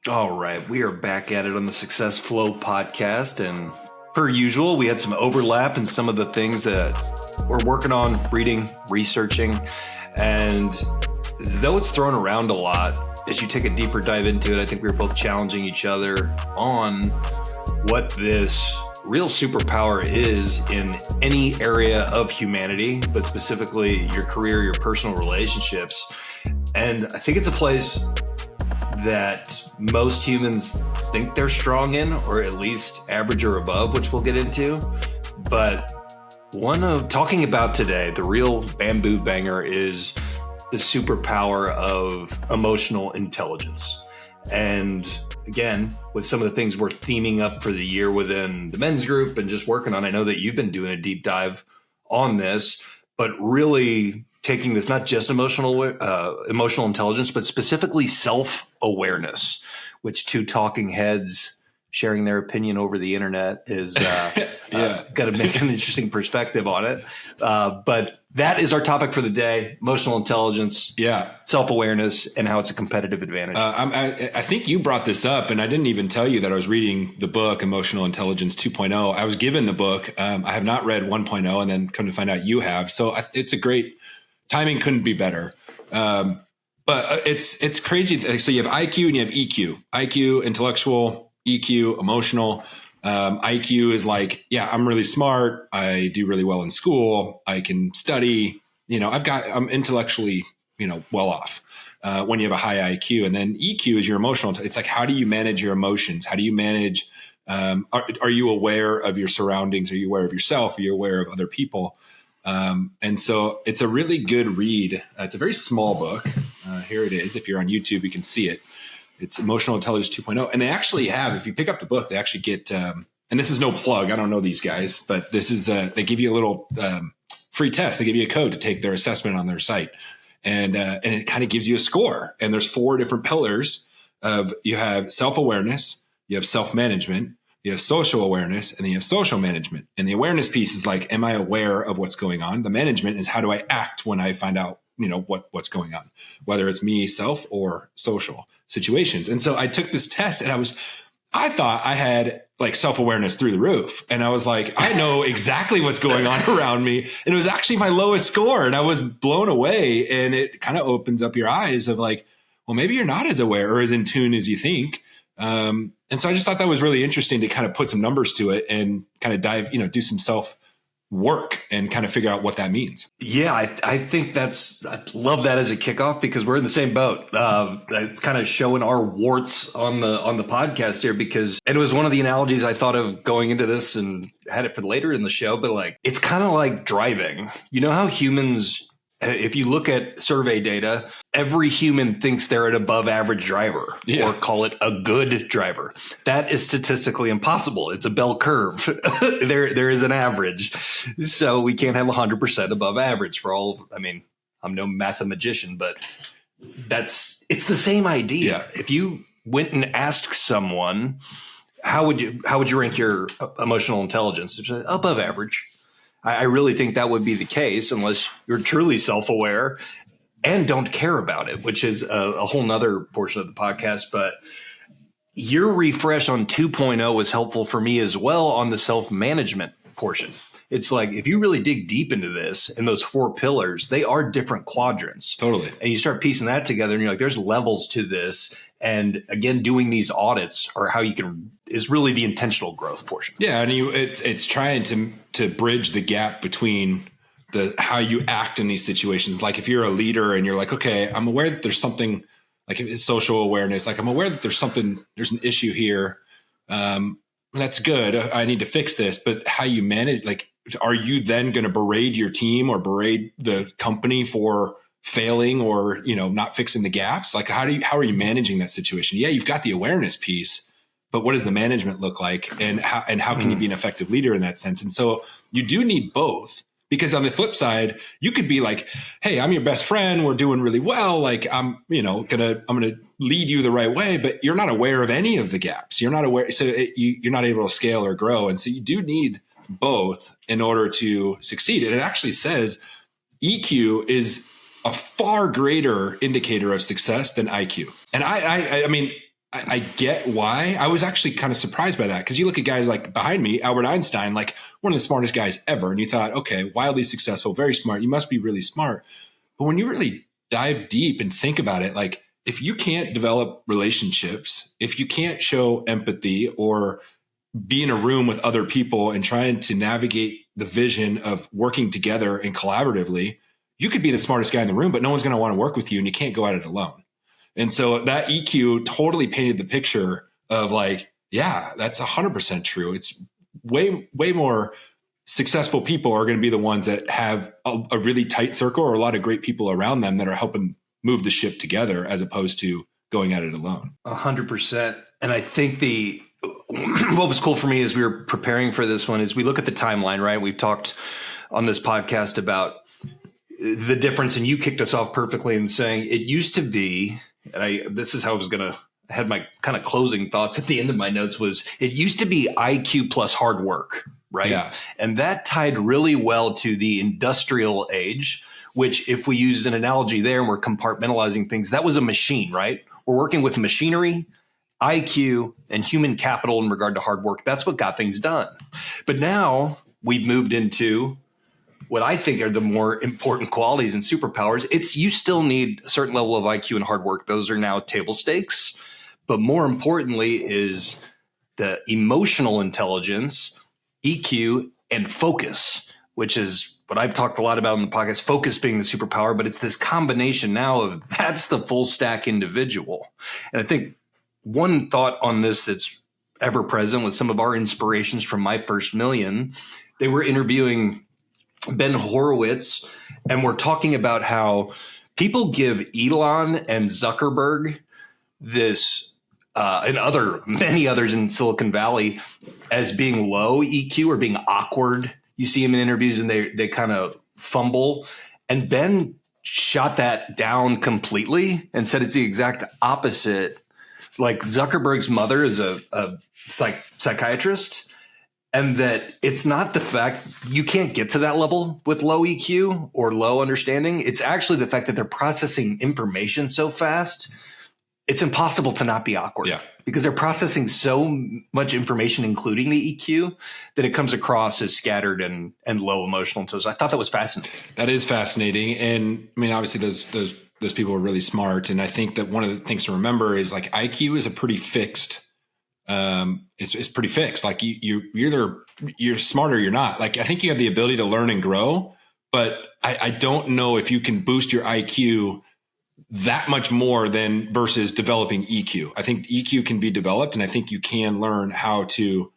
All right, we are back at it on the Successflow podcast, and per usual, we had some overlap in some of the things that we're working on, reading, researching, and though it's thrown around a lot, as you take a deeper dive into it, I think we were both challenging each other on what this real superpower is in any area of humanity, but specifically your career, your personal relationships. And I think it's a place that most humans think they're strong in, or at least average or above, which we'll get into. But one of talking about today, the real bamboo banger is the superpower of emotional intelligence. And again, with some of the things we're theming up for the year within the men's group and just working on, I know that you've been doing a deep dive on this, but really taking this not just emotional intelligence, but specifically self-awareness, which two talking heads sharing their opinion over the internet is got to make an interesting perspective on it. But that is our topic for the day: emotional intelligence, self-awareness, and how it's a competitive advantage. I think you brought this up, and I didn't even tell you that I was reading the book Emotional Intelligence 2.0. I was given the book. I have not read 1.0, and then come to find out you have. So it's a great timing. Couldn't be better. But it's crazy. So you have IQ and you have EQ. IQ, intellectual; EQ, emotional. IQ is like, I'm really smart. I do really well in school. I can study. I'm intellectually, well off. When you have a high IQ, and then EQ is your emotional. It's like, how do you manage your emotions? How do you manage? Are you aware of your surroundings? Are you aware of yourself? Are you aware of other people? And so it's a really good read. It's a very small book. Here it is. If you're on YouTube, you can see it. It's Emotional Intelligence 2.0. And they actually have, if you pick up the book, they actually get, and this is no plug, I don't know these guys, but this is, they give you a little free test. They give you a code to take their assessment on their site. And it kind of gives you a score. And there's 4 different pillars of, you have self-awareness, you have self-management, you have social awareness, and then you have social management. And the awareness piece is like, am I aware of what's going on? The management is, how do I act when I find out, what's going on, whether it's me, self, or social situations. And so I took this test, and I thought I had like self-awareness through the roof. And I was like, I know exactly what's going on around me. And it was actually my lowest score. And I was blown away. And it kind of opens up your eyes of like, well, maybe you're not as aware or as in tune as you think. And so I just thought that was really interesting to kind of put some numbers to it and kind of dive, do some self work and kind of figure out what that means. Yeah, I think I love that as a kickoff, because we're in the same boat. It's kind of showing our warts on the podcast here, and it was one of the analogies I thought of going into this and had it for later in the show, but like, it's kind of like driving. You know how humans, if you look at survey data, every human thinks they're an above average driver, or call it a good driver. That is statistically impossible. It's a bell curve. There is an average. So we can't have 100% above average for all. I mean, I'm no mathematician, but it's the same idea. Yeah. If you went and asked someone, how would you rank your emotional intelligence? Above average. I really think that would be the case, unless you're truly self-aware and don't care about it, which is a whole nother portion of the podcast. But your refresh on 2.0 was helpful for me as well on the self-management portion. It's like, if you really dig deep into this and those 4 pillars, they are different quadrants. Totally. And you start piecing that together and you're like, there's levels to this. And again, doing these audits are how is really the intentional growth portion. Yeah. And it's trying to bridge the gap between how you act in these situations. Like if you're a leader and you're like, okay, I'm aware that there's something, like it's social awareness. Like I'm aware that there's an issue here. That's good. I need to fix this. But how you manage, like, are you then going to berate your team or berate the company for failing or, not fixing the gaps? Like, how are you managing that situation? Yeah, you've got the awareness piece, but what does the management look like? And how can you be an effective leader in that sense? And so you do need both, because on the flip side, you could be like, hey, I'm your best friend. We're doing really well. Like I'm going to lead you the right way, but you're not aware of any of the gaps. You're not aware. So you're not able to scale or grow. And so you do need both in order to succeed. And it actually says EQ is a far greater indicator of success than IQ. And I mean, I get why. I was actually kind of surprised by that, because you look at guys like behind me, Albert Einstein, like one of the smartest guys ever. And you thought, okay, wildly successful, very smart. You must be really smart. But when you really dive deep and think about it, like if you can't develop relationships, if you can't show empathy or be in a room with other people and trying to navigate the vision of working together and collaboratively, you could be the smartest guy in the room, but no one's going to want to work with you and you can't go at it alone. And so that EQ totally painted the picture of like, yeah, that's 100% true. It's way more successful people are going to be the ones that have a really tight circle or a lot of great people around them that are helping move the ship together, as opposed to going at it alone. 100%. And I think what was cool for me as we were preparing for this one is we look at the timeline, right? We've talked on this podcast about the difference, and you kicked us off perfectly in saying it used to be, and this is how I had my kind of closing thoughts at the end of my notes, was it used to be IQ plus hard work, right? Yeah. And that tied really well to the industrial age, which if we use an analogy there and we're compartmentalizing things, that was a machine, right? We're working with machinery, IQ, and human capital in regard to hard work. That's what got things done. But now we've moved into what I think are the more important qualities and superpowers. You still need a certain level of IQ and hard work. Those are now table stakes. But more importantly is the emotional intelligence, EQ, and focus, which is what I've talked a lot about in the podcast, focus being the superpower. But it's this combination now of that's the full stack individual. And I think one thought on this that's ever present with some of our inspirations from My First Million, they were interviewing Ben Horowitz, and we're talking about how people give Elon and Zuckerberg this, and many others in Silicon Valley, as being low EQ or being awkward. You see them in interviews and they kind of fumble. And Ben shot that down completely and said it's the exact opposite. Like Zuckerberg's mother is a psychiatrist. And that it's not the fact you can't get to that level with low EQ or low understanding. It's actually the fact that they're processing information so fast. It's impossible to not be awkward because they're processing so much information, including the EQ, that it comes across as scattered and low emotional intelligence. I thought that was fascinating. That is fascinating. And I mean, obviously those people are really smart. And I think that one of the things to remember is like IQ is a pretty fixed it's pretty fixed. Like you're smart or you're not. Like I think you have the ability to learn and grow, but I don't know if you can boost your IQ that much more than versus developing EQ. I think EQ can be developed, and I think you can learn how to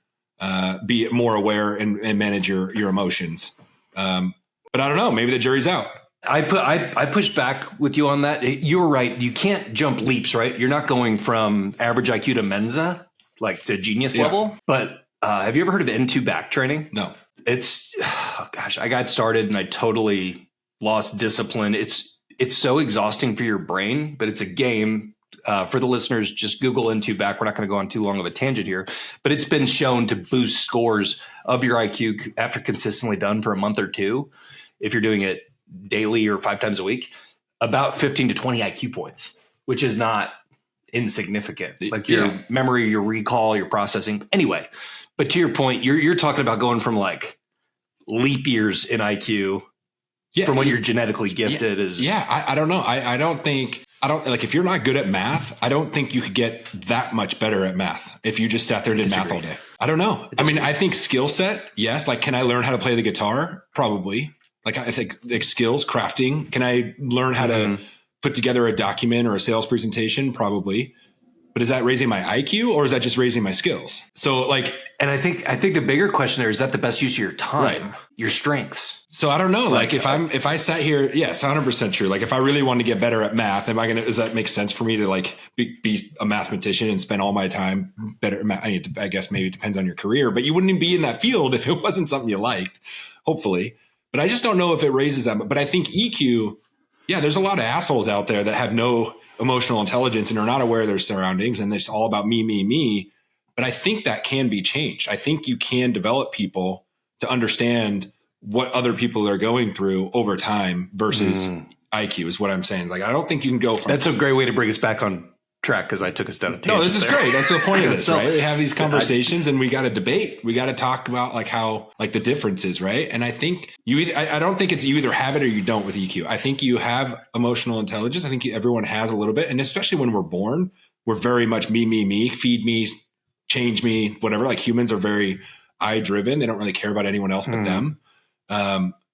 be more aware and manage your emotions. But I don't know. Maybe the jury's out. I pushed back with you on that. You're right. You can't jump leaps, right? You're not going from average IQ to Mensa, like to genius level. But have you ever heard of N2 back training? No. I got started and I totally lost discipline. It's so exhausting for your brain, but it's a game. For the listeners, just Google N2 back. We're not going to go on too long of a tangent here, but it's been shown to boost scores of your IQ after consistently done for a month or two. If you're doing it daily or 5 times a week, about 15 to 20 IQ points, which is not insignificant. Like your memory, your recall, your processing. Anyway, but to your point, you're talking about going from like leap years in IQ from what you're genetically gifted is. Yeah. I don't know. I don't like if you're not good at math, I don't think you could get that much better at math if you just sat there and did math all day. I don't know. I mean, I think skill set. Yes. Like, can I learn how to play the guitar? Probably. Like, I think like skills, crafting. Can I learn how to put together a document or a sales presentation? Probably. But is that raising my IQ or is that just raising my skills? So like, and I think the bigger question there is that the best use of your time, your strengths. So I don't know. Like if I sat here, yes, 100% true. Like if I really want to get better at math, does that make sense for me to like be a mathematician and spend all my time better? I guess maybe it depends on your career, but you wouldn't be in that field if it wasn't something you liked, hopefully. But I just don't know if it raises that. But I think EQ, there's a lot of assholes out there that have no emotional intelligence and are not aware of their surroundings. And it's all about me. But I think that can be changed. I think you can develop people to understand what other people are going through over time versus IQ is what I'm saying. Like, I don't think you can go from. That's a great way to bring us back on track because I took us down a tangent. No, this is there. great. That's the point of this, So, right? We have these conversations and we got to debate. We got to talk about like how like the differences, right? And I think I don't think it's you either have it or you don't with EQ. I think you have emotional intelligence. I think everyone has a little bit, and especially when we're born, we're very much me, feed me, change me, whatever. Like humans are very I driven. They don't really care about anyone else but them.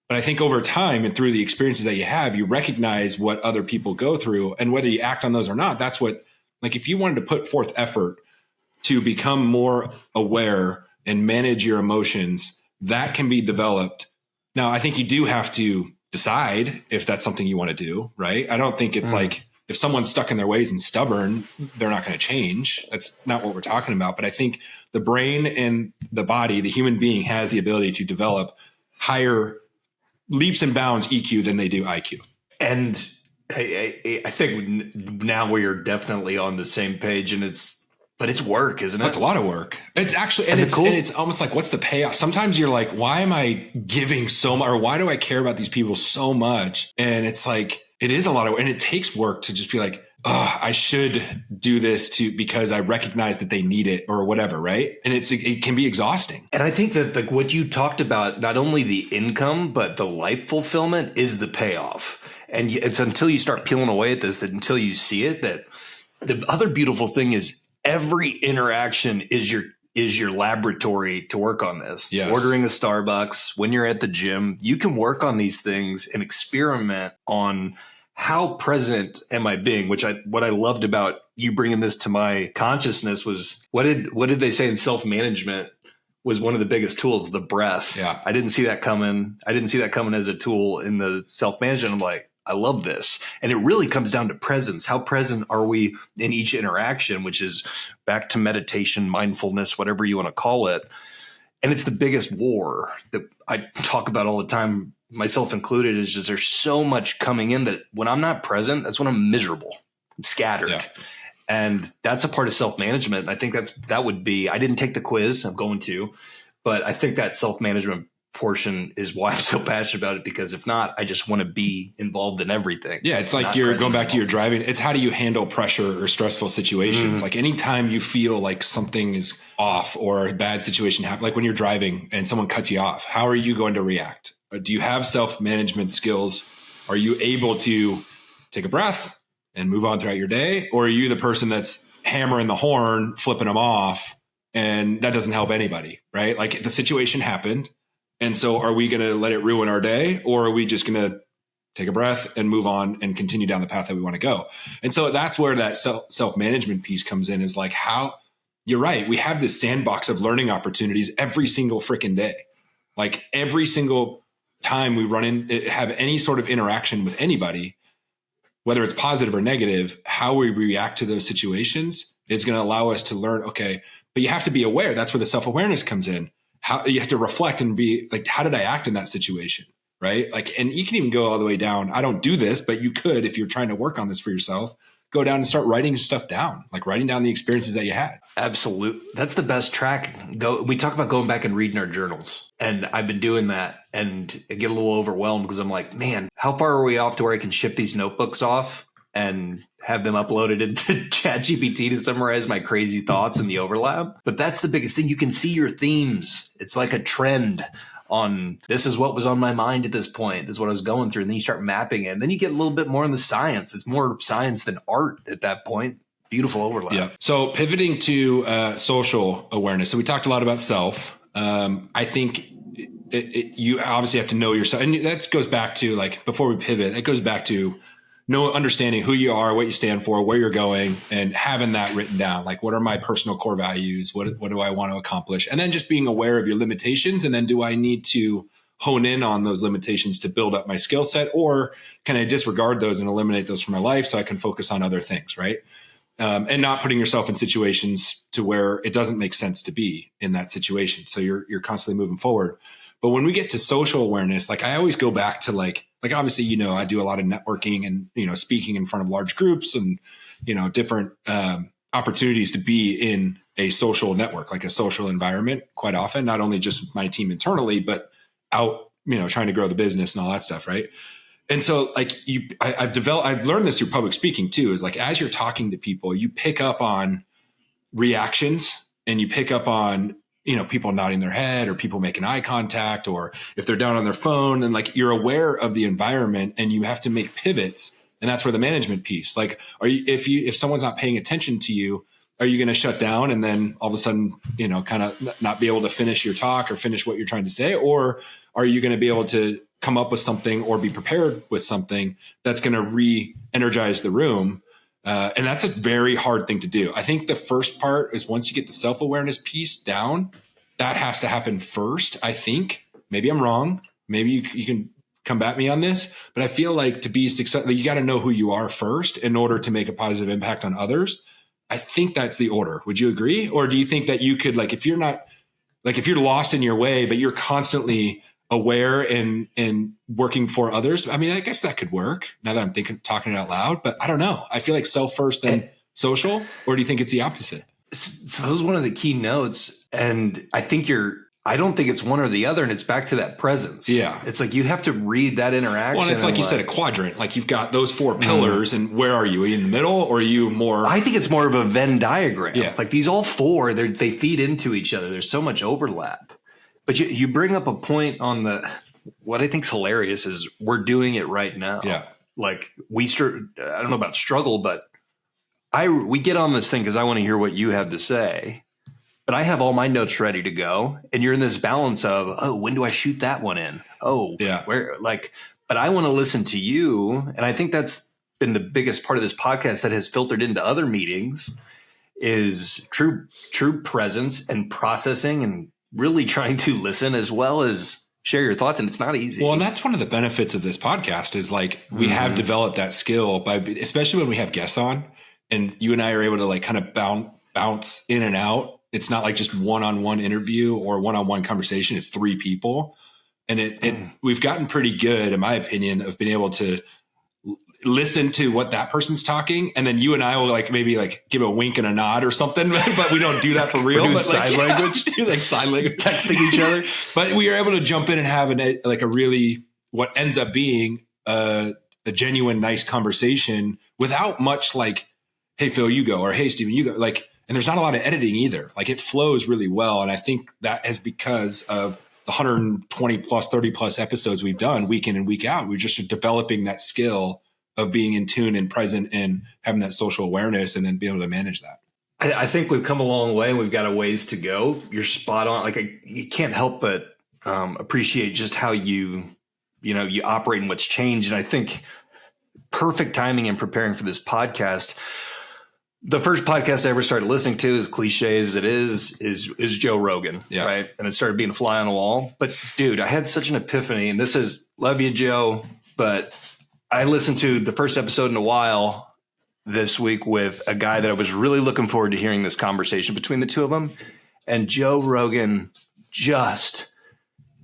But I think over time and through the experiences that you have, you recognize what other people go through, and whether you act on those or not. That's what, like, if you wanted to put forth effort to become more aware and manage your emotions, that can be developed. Now, I think you do have to decide if that's something you want to do, right? I don't think it's like if someone's stuck in their ways and stubborn, they're not going to change. That's not what we're talking about. But I think the brain and the body, the human being, has the ability to develop higher leaps and bounds EQ than they do IQ. And I think now we are definitely on the same page, and it's work, isn't it? That's a lot of work. It's actually, and it's almost like, what's the payoff? Sometimes you're like, why am I giving so much, or why do I care about these people so much? And it's like, it is a lot of work, and it takes work to just be like, oh, I should do this because I recognize that they need it or whatever, right? And it can be exhausting. And I think that like what you talked about, not only the income, but the life fulfillment is the payoff. And it's until you start peeling away at this, that until you see it, that the other beautiful thing is every interaction is your laboratory to work on this. Yes. Ordering a Starbucks, when you're at the gym, you can work on these things and experiment on how present am I being, what I loved about you bringing this to my consciousness was what did they say in self-management was one of the biggest tools, the breath. Yeah. I didn't see that coming. I didn't see that coming as a tool in the self-management. I'm like, I love this. And it really comes down to presence. How present are we in each interaction, which is back to meditation, mindfulness, whatever you want to call it. And it's the biggest war that I talk about all the time, myself included, is just there's so much coming in that when I'm not present, that's when I'm miserable. I'm scattered. Yeah. And that's a part of self-management. And I think that would be, I didn't take the quiz, I'm going to, but I think that self-management portion is why I'm so passionate about it, because if not, I just want to be involved in everything. Yeah, it's like you're going back to your driving. It's how do you handle pressure or stressful situations? Like anytime you feel like something is off or a bad situation happens, like when you're driving and someone cuts you off, how are you going to react? Do you have self-management skills? Are you able to take a breath and move on throughout your day? Or are you the person that's hammering the horn, flipping them off, and that doesn't help anybody, right? Like the situation happened. And so are we going to let it ruin our day, or are we just going to take a breath and move on and continue down the path that we want to go? And so that's where that self-management piece comes in, is like, how you're right. We have this sandbox of learning opportunities every single freaking day. Like every single time we have any sort of interaction with anybody, whether it's positive or negative, how we react to those situations is going to allow us to learn. Okay, but you have to be aware. That's where the self-awareness comes in. How you have to reflect and be like, how did I act in that situation? Right. Like, and you can even go all the way down. I don't do this, but you could, if you're trying to work on this for yourself, go down and start writing stuff down, like writing down the experiences that you had. Absolutely. That's the best track. We talk about going back and reading our journals, and I've been doing that, and I get a little overwhelmed because I'm like, man, how far are we off to where I can ship these notebooks off and have them uploaded into ChatGPT to summarize my crazy thoughts in the overlap? But that's the biggest thing. You can see your themes. It's like a trend on, this is what was on my mind at this point. This is what I was going through. And then you start mapping it. And then you get a little bit more in the science. It's more science than art at that point. Beautiful overlap. Yeah. So pivoting to social awareness. So we talked a lot about self. I think you obviously have to know yourself. And that goes back to, like, before we pivot, it goes back to understanding who you are, what you stand for, where you're going, and having that written down. Like, what are my personal core values? What do I want to accomplish? And then just being aware of your limitations. And then do I need to hone in on those limitations to build up my skill set, or can I disregard those and eliminate those from my life so I can focus on other things, right? And not putting yourself in situations to where it doesn't make sense to be in that situation. So you're constantly moving forward. But when we get to social awareness, like I always go back to like obviously, I do a lot of networking and, speaking in front of large groups and, different opportunities to be in a social network, like a social environment quite often, not only just my team internally, but out, trying to grow the business and all that stuff. Right. And so like I've learned this through public speaking too, is like, as you're talking to people, you pick up on reactions and you pick up on, people nodding their head or people making eye contact, or if they're down on their phone, and like you're aware of the environment and you have to make pivots. And that's where the management piece, like, if someone's not paying attention to you, are you going to shut down and then all of a sudden, kind of not be able to finish your talk or finish what you're trying to say? Or are you going to be able to come up with something or be prepared with something that's going to re-energize the room? And that's a very hard thing to do. I think the first part is, once you get the self-awareness piece down, that has to happen first. I think, maybe I'm wrong. Maybe you can combat me on this, but I feel like to be successful, you got to know who you are first in order to make a positive impact on others. I think that's the order. Would you agree? Or do you think that you could, like, if you're lost in your way, but you're constantly aware and working for others? I mean, I guess that could work now that I'm talking it out loud, but I don't know. I feel like self first, then social, or do you think it's the opposite? So that was one of the key notes. And I don't think it's one or the other. And it's back to that presence. Yeah. It's like, you have to read that interaction. Well, and it's like you said, a quadrant, like you've got those four pillars, and where are you? Are you in the middle, or are you more? I think it's more of a Venn diagram. Yeah. Like these all four, they feed into each other. There's so much overlap. But you bring up a point on what I think's hilarious is we're doing it right now. Yeah. Like I don't know about struggle, but we get on this thing because I want to hear what you have to say. But I have all my notes ready to go, and you're in this balance of, when do I shoot that one in? Yeah. But I want to listen to you. And I think that's been the biggest part of this podcast that has filtered into other meetings, is true presence and processing and really trying to listen as well as share your thoughts. And it's not easy. Well, and that's one of the benefits of this podcast is, like, we have developed that skill especially when we have guests on, and you and I are able to, like, kind of bounce in and out. It's not like just one-on-one interview or one-on-one conversation. It's three people. And we've gotten pretty good, in my opinion, of being able to listen to what that person's talking. And then you and I will maybe give a wink and a nod or something, but we don't do that for real. But sign language, like sign language, texting each other. But we are able to jump in and have a really, what ends up being a genuine, nice conversation without much like, hey, Phil, you go, or hey, Steven, you go. And there's not a lot of editing either. It flows really well. And I think that is because of the 120 plus, 30 plus episodes we've done week in and week out. We're just developing that skill of being in tune and present and having that social awareness, and then being able to manage that. I think we've come a long way. We've got a ways to go. You're spot on. You can't help but appreciate just how you operate and what's changed. And I think perfect timing in preparing for this podcast. The first podcast I ever started listening to, as cliche as it is Joe Rogan, right? And it started being a fly on the wall. But dude, I had such an epiphany, and this is, love you, Joe, but I listened to the first episode in a while this week with a guy that I was really looking forward to hearing this conversation between the two of them. And Joe Rogan just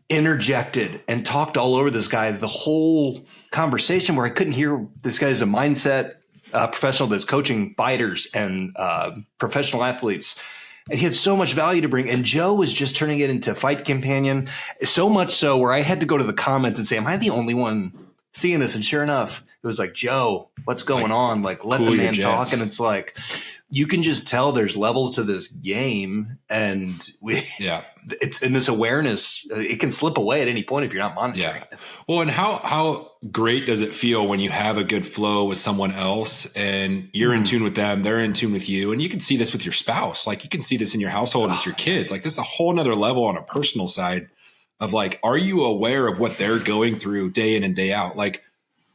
interjected and talked all over this guy the whole conversation, where I couldn't hear this guy as a mindset professional that's coaching fighters and professional athletes. And he had so much value to bring. And Joe was just turning it into fight companion, so much so where I had to go to the comments and say, am I the only one seeing this? And sure enough, it was like, Joe, what's going on? Let cool the man talk. And it's like, you can just tell there's levels to this game, and it's in this awareness. It can slip away at any point if you're not monitoring it. Well, and how great does it feel when you have a good flow with someone else, and you're in tune with them, they're in tune with you, and you can see this with your spouse. You can see this in your household with your kids. This is a whole nother level on a personal side of are you aware of what they're going through day in and day out?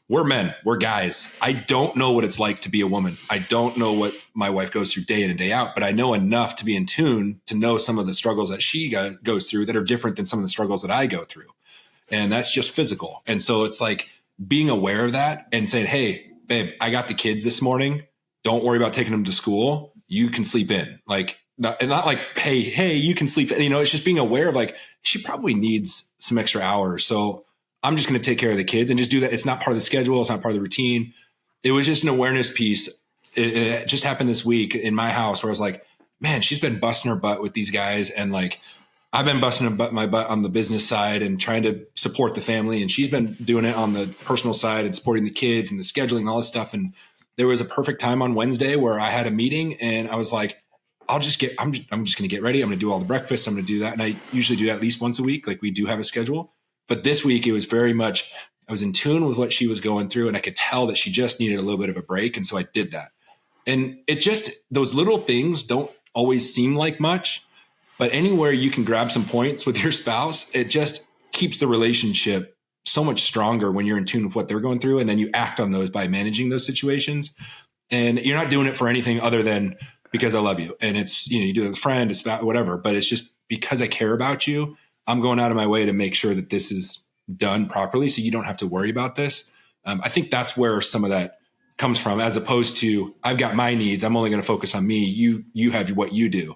We're men, we're guys. I don't know what it's like to be a woman. I don't know what my wife goes through day in and day out, but I know enough to be in tune to know some of the struggles that she goes through that are different than some of the struggles that I go through. And that's just physical. And so it's being aware of that and saying, hey, babe, I got the kids this morning. Don't worry about taking them to school. You can sleep in. Not hey, you can sleep. It's just being aware of she probably needs some extra hours. So I'm just going to take care of the kids and just do that. It's not part of the schedule. It's not part of the routine. It was just an awareness piece. It just happened this week in my house where I was like, man, she's been busting her butt with these guys. And I've been busting my butt on the business side and trying to support the family. And she's been doing it on the personal side and supporting the kids and the scheduling and all this stuff. And there was a perfect time on Wednesday where I had a meeting and I was like, I'm just going to get ready. I'm going to do all the breakfast. I'm going to do that. And I usually do that at least once a week. Like we do have a schedule, but this week it was very much, I was in tune with what she was going through and I could tell that she just needed a little bit of a break. And so I did that. And it just, those little things don't always seem like much, but anywhere you can grab some points with your spouse, it just keeps the relationship so much stronger when you're in tune with what they're going through. And then you act on those by managing those situations. And you're not doing it for anything other than because I love you. And it's, you do it with a friend, a spouse, whatever, but it's just because I care about you, I'm going out of my way to make sure that this is done properly. So you don't have to worry about this. I think that's where some of that comes from, as opposed to I've got my needs. I'm only going to focus on me. You have what you do.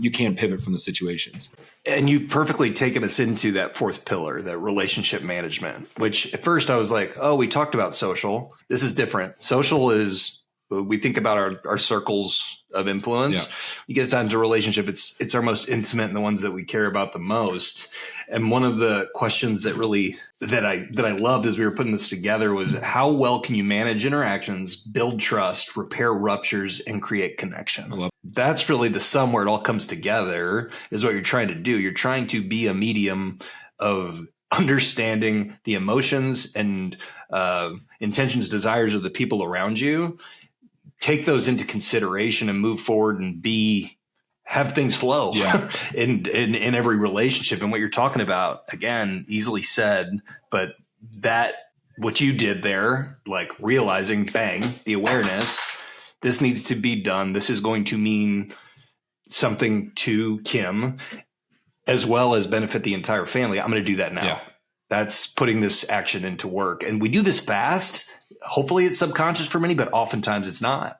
You can pivot from the situations. And you've perfectly taken us into that fourth pillar, that relationship management, which at first I was like, oh, we talked about social. This is different. Social is, we think about our circles of influence. Yeah. You get down to relationship, it's our most intimate and the ones that we care about the most. And one of the questions that I loved as we were putting this together was, how well can you manage interactions, build trust, repair ruptures, and create connection? That's really the sum where it all comes together, is what you're trying to do. You're trying to be a medium of understanding the emotions and intentions, desires of the people around you. Take those into consideration and move forward and have things flow in every relationship. And what you're talking about, again, easily said, but what you did there, like realizing, bang, the awareness, this needs to be done. This is going to mean something to Kim as well as benefit the entire family. I'm going to do that now. Yeah. That's putting this action into work. And we do this fast. Hopefully it's subconscious for many, but oftentimes it's not.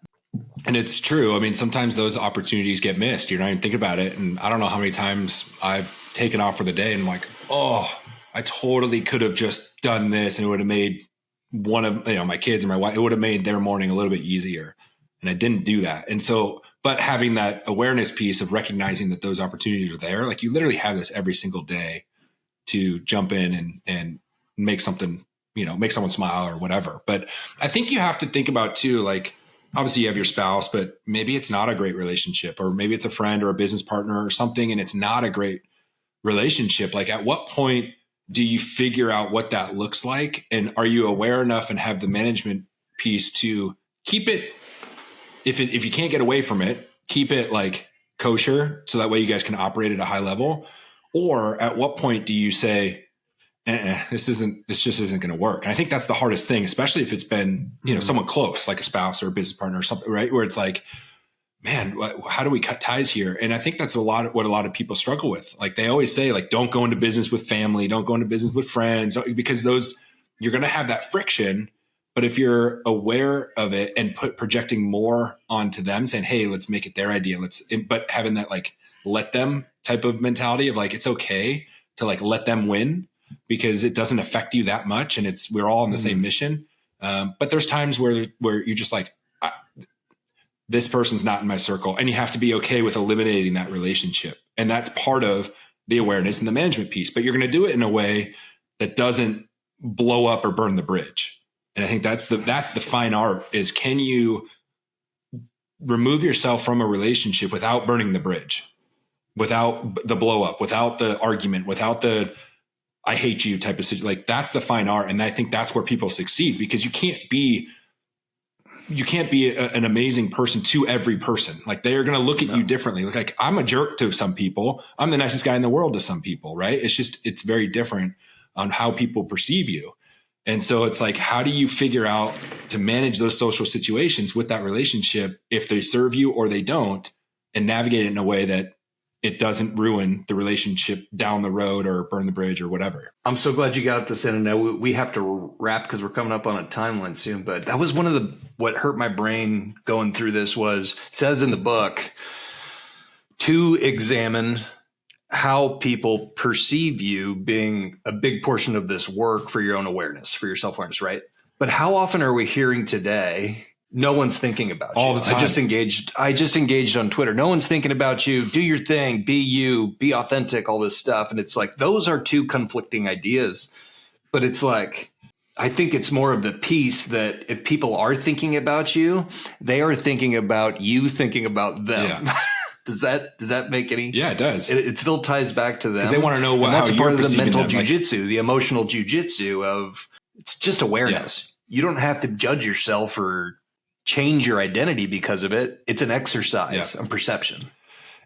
And it's true. I mean, sometimes those opportunities get missed. You're not even thinking about it. And I don't know how many times I've taken off for the day and I'm like, oh, I totally could have just done this and it would have made one of my kids and my wife, it would have made their morning a little bit easier. And I didn't do that. And so, but having that awareness piece of recognizing that those opportunities are there, like you literally have this every single day to jump in and make something, make someone smile or whatever. But I think you have to think about too, like, obviously you have your spouse, but maybe it's not a great relationship, or maybe it's a friend or a business partner or something, and it's not a great relationship. Like, at what point do you figure out what that looks like? And are you aware enough and have the management piece to keep it, if you can't get away from it, keep it like kosher so that way you guys can operate at a high level? Or at what point do you say, this just isn't going to work? And I think that's the hardest thing, especially if it's been, someone close, like a spouse or a business partner or something, right? Where it's like, man, how do we cut ties here? And I think that's what a lot of people struggle with. Like, they always say, like, don't go into business with family, don't go into business with friends, because you're going to have that friction. But if you're aware of it and projecting more onto them, saying, hey, let's make it their idea. But having that, like, let them type of mentality of like, it's okay to like let them win because it doesn't affect you that much. And we're all on the same mission. But there's times where you're just like, this person's not in my circle, and you have to be okay with eliminating that relationship. And that's part of the awareness and the management piece, but you're going to do it in a way that doesn't blow up or burn the bridge. And I think that's the fine art, is, can you remove yourself from a relationship without burning the bridge, without the blow up, without the argument, without the I hate you type of situation. Like, that's the fine art. And I think that's where people succeed, because you can't be an amazing person to every person. Like, they are going to look at you differently. Like, I'm a jerk to some people. I'm the nicest guy in the world to some people, right? It's very different on how people perceive you. And so it's like, how do you figure out to manage those social situations with that relationship, if they serve you or they don't, and navigate it in a way that it doesn't ruin the relationship down the road or burn the bridge or whatever. I'm so glad you got this in. And now we have to wrap because we're coming up on a timeline soon. But that was one of what hurt my brain going through this was, it says in the book, to examine how people perceive you being a big portion of this work for your own awareness, for your self-awareness, right? But how often are we hearing today No one's thinking about all you. the time. I just engaged on Twitter. No one's thinking about you. Do your thing. Be you. Be authentic. All this stuff. And it's like those are two conflicting ideas. But it's like I think it's more of the piece that if people are thinking about you, they are thinking about you thinking about them. Yeah. Does that make any? Yeah, it does. It still ties back to them. Because they want to know what, that's how part you're of the mental perceiving them, jujitsu, the emotional jujitsu of it's just awareness. You don't have to judge yourself or change your identity because of it. It's an exercise of perception.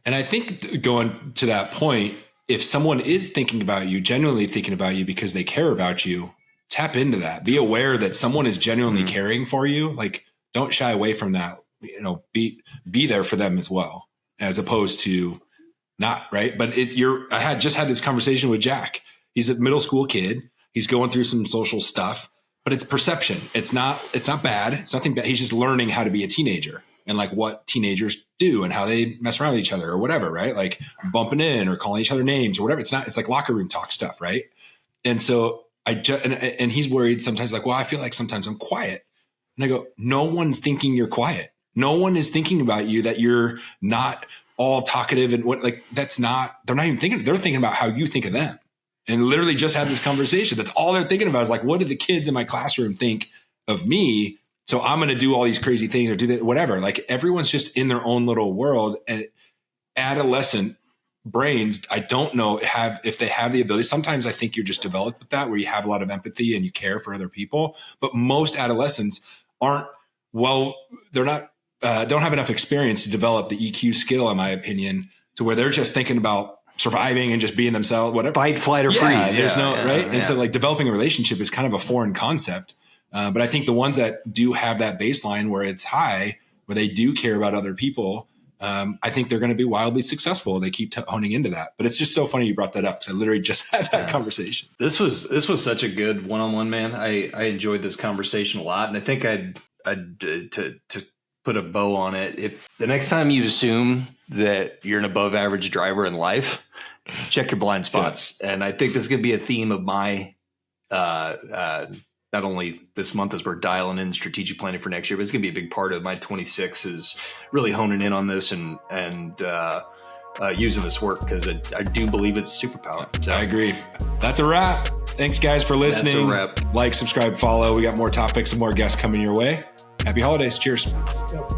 And I think going to that point, if someone is thinking about you, genuinely thinking about you because they care about you, tap into that. Be aware that someone is genuinely caring for you. Like, don't shy away from that. You know, be there for them as well, as opposed to not, right? But I had just had this conversation with Jack. He's a middle school kid. He's going through some social stuff, but it's perception. It's not bad. It's nothing bad. He's just learning how to be a teenager and like what teenagers do and how they mess around with each other or whatever, right? Like bumping in or calling each other names or whatever. It's like locker room talk stuff, right? And so and he's worried sometimes, like, well, I feel like sometimes I'm quiet. And I go, no one's thinking you're quiet. No one is thinking about you, that you're not all talkative and what, like, that's not, they're not even thinking, they're thinking about how you think of them. And literally just had this conversation. That's all they're thinking about is like, what did the kids in my classroom think of me? So I'm going to do all these crazy things or do that, whatever. Like everyone's just in their own little world. And adolescent brains, I don't know if they have the ability. Sometimes I think you're just developed with that, where you have a lot of empathy and you care for other people. But most adolescents they're not, don't have enough experience to develop the EQ skill, in my opinion, to where they're just thinking about surviving and just being themselves, whatever. Fight, flight, or freeze. There's right. And so like developing a relationship is kind of a foreign concept. But I think the ones that do have that baseline where it's high, where they do care about other people, I think they're going to be wildly successful. They keep honing into that. But it's just so funny you brought that up, because I literally just had that conversation. This was such a good one-on-one, man. I enjoyed this conversation a lot. And I think to put a bow on it, if the next time you assume that you're an above average driver in life, check your blind spots. Yeah. And I think this is going to be a theme of my, not only this month as we're dialing in strategic planning for next year, but it's going to be a big part of my 26 is really honing in on this and using this work, because I do believe it's a superpower. So, I agree. That's a wrap. Thanks guys for listening. That's a wrap. Like, subscribe, follow. We got more topics and more guests coming your way. Happy holidays. Cheers. Yep.